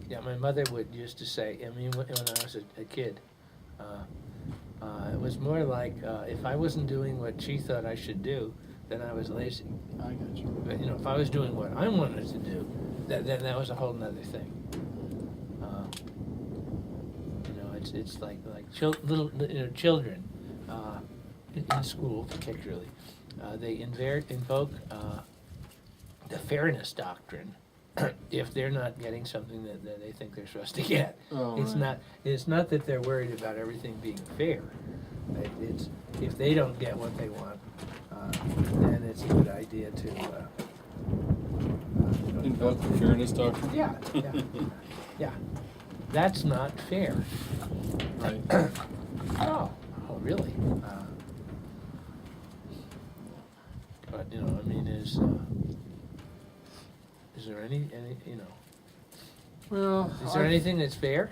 Yeah. My mother used to say, I mean, when I was a kid, it was more like, if I wasn't doing what she thought I should do, then I was lazy. I got you. But, if I was doing what I wanted to do, then that was a whole nother thing. It's like little children in school particularly, they invoke the fairness doctrine if they're not getting something that they think they're supposed to get. Oh, It's not that they're worried about everything being fair. It's if they don't get what they want, then it's a good idea to invoke the fairness doctrine. Yeah. That's not fair. Right. Oh, really? But I mean, is there any Well, is there anything that's fair?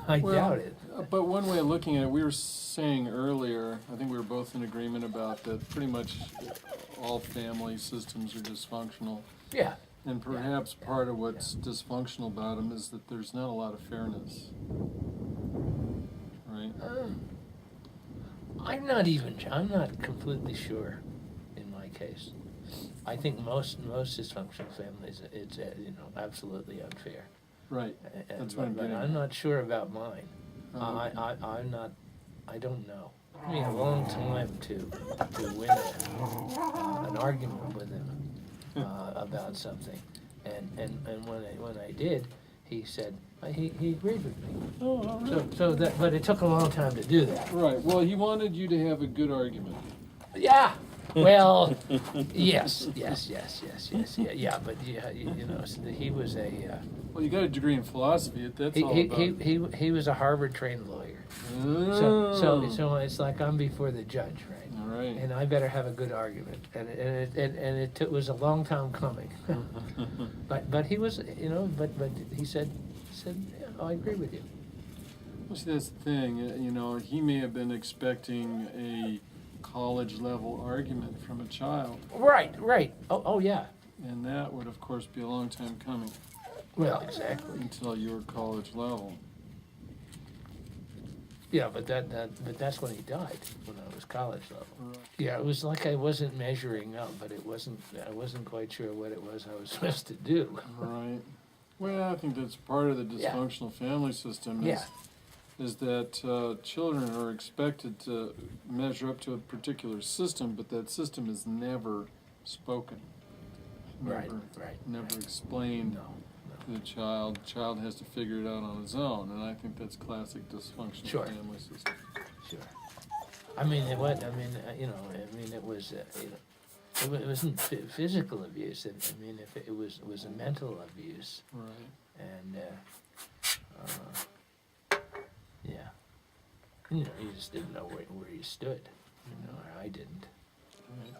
I doubt it. But one way of looking at it, we were saying earlier, I think we were both in agreement about that pretty much all family systems are dysfunctional. Yeah. And perhaps part of what's dysfunctional about them is that there's not a lot of fairness. Right? I'm not completely sure in my case. I think most dysfunctional families, it's absolutely unfair. Right. That's what I'm But getting I'm at. not sure about mine. I'm not. I don't know. It took me a long time to win an argument with him about something, and when I did, he said he agreed with me. Oh, all right. So that, but it took a long time to do that. Right. Well, he wanted you to have a good argument. Yeah. Well, yes. Yeah. But so he was a. Well, you got a degree in philosophy. That's all about. He was a Harvard-trained lawyer. Oh. So it's like I'm before the judge, right? All right. And I better have a good argument, and it was a long time coming. but he was, but he said, oh, I agree with you. Well, see, that's the thing. He may have been expecting a college-level argument from a child. Right. Oh, yeah. And that would, of course, be a long time coming. Well, exactly. Until you were college level. Yeah, but that's when he died, when I was college level. Right. Yeah, it was like I wasn't measuring up, but I wasn't quite sure what it was I was supposed to do. Right. Well, I think that's part of the dysfunctional family system is that children are expected to measure up to a particular system, but that system is never spoken. Right. Never explained. No. The child has to figure it out on his own, and I think that's classic dysfunctional family system. Sure. I mean, it was. It was. It wasn't physical abuse. I mean, if it was a mental abuse. Right. And you just didn't know where you stood. Or I didn't. Right.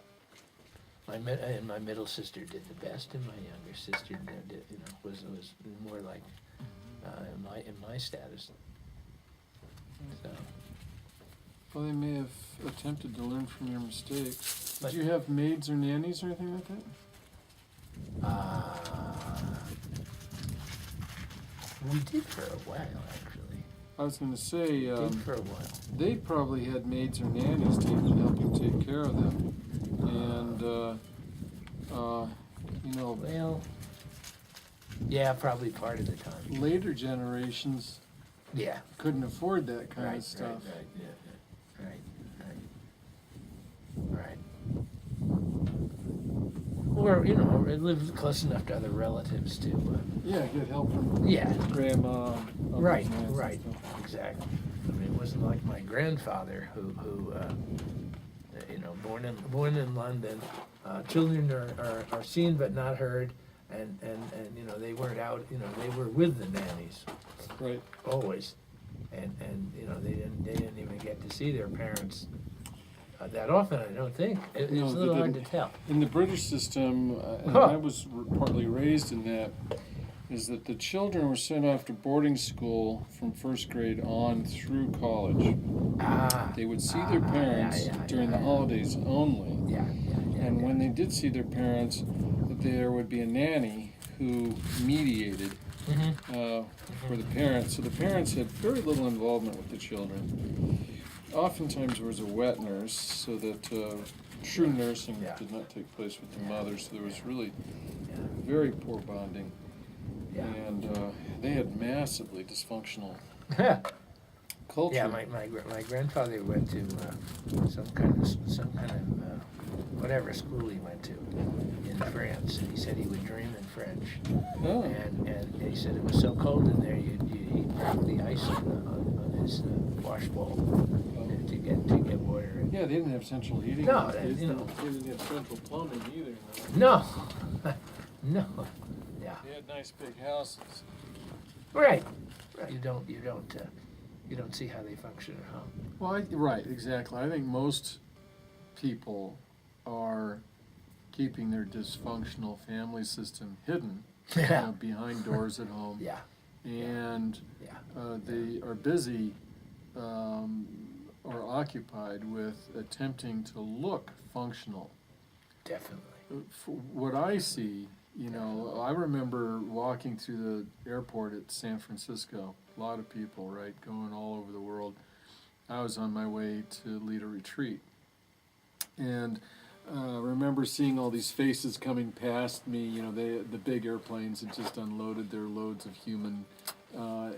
My middle sister did the best, and my younger sister was more like in my status. So. Well, they may have attempted to learn from your mistakes. Did you have maids or nannies or anything like that? We did for a while, actually. I was going to say, did for a while. They probably had maids or nannies helping take care of them. And, well, yeah, probably part of the time. Later generations couldn't afford that kind of stuff. Right. Or, it lived close enough to other relatives to... get help from grandma. Right, exactly. I mean, it wasn't like my grandfather who born in London. Children are seen but not heard, and they weren't out. They were with the nannies, right, always, and they didn't even get to see their parents that often. I don't think it's a little hard to tell. In the British system, and I was partly raised in that, is that the children were sent off to boarding school from first grade on through college. They would see their parents during the holidays only. And when they did see their parents, there would be a nanny who mediated for the parents. So the parents had very little involvement with the children. Oftentimes there was a wet nurse, so that true nursing Yeah. did not take place with the Yeah. mother, so there was really Yeah. very poor bonding. Yeah. And they had massively dysfunctional Yeah. culture. Yeah, my grandfather went to some kind of whatever school he went to in France, and he said he would dream in French. Oh. And he said it was so cold in there, he'd break the ice on his washbowl to get water. And Yeah, they didn't have central heating. No, They you didn't, know. they didn't have central plumbing either. no, no, yeah, They had nice big houses. right. You don't see how they function at home. Well, right, exactly. I think most people are keeping their dysfunctional family system hidden Yeah, behind doors at home. yeah, And yeah. they are busy or occupied with attempting to look functional. Definitely. What I see, I remember walking through the airport at San Francisco. A lot of people, right, going all over the world. I was on my way to lead a retreat. And remember seeing all these faces coming past me. The big airplanes had just unloaded their loads of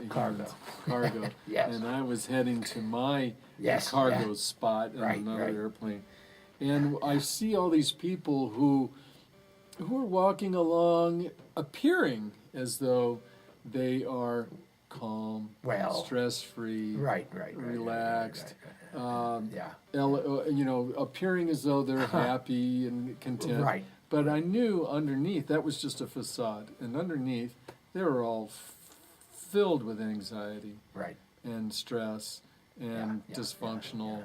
Cargo. cargo. Yes. And I was heading to my Yes, cargo yeah. spot in Right, another right. airplane. And I see all these people who are walking along, appearing as though they are calm, Well, stress-free, right, relaxed. Yeah. Appearing as though they're happy and content. Right. But I knew underneath that was just a facade, and underneath they were all filled with anxiety Right. and stress and Yeah, dysfunctional.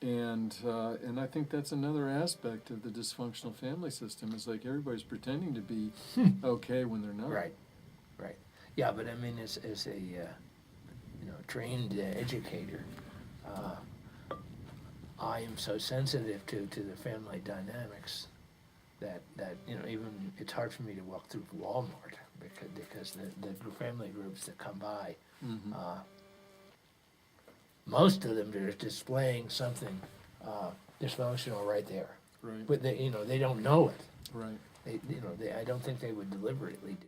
And I think that's another aspect of the dysfunctional family system. Is like everybody's pretending to be okay when they're not. Right. Yeah, but I mean, as a trained educator, I am so sensitive to the family dynamics that even it's hard for me to walk through Walmart because the family groups that come by, Mm-hmm. most of them are displaying something dysfunctional right there, Right. but they don't know it. Right. I don't think they would deliberately do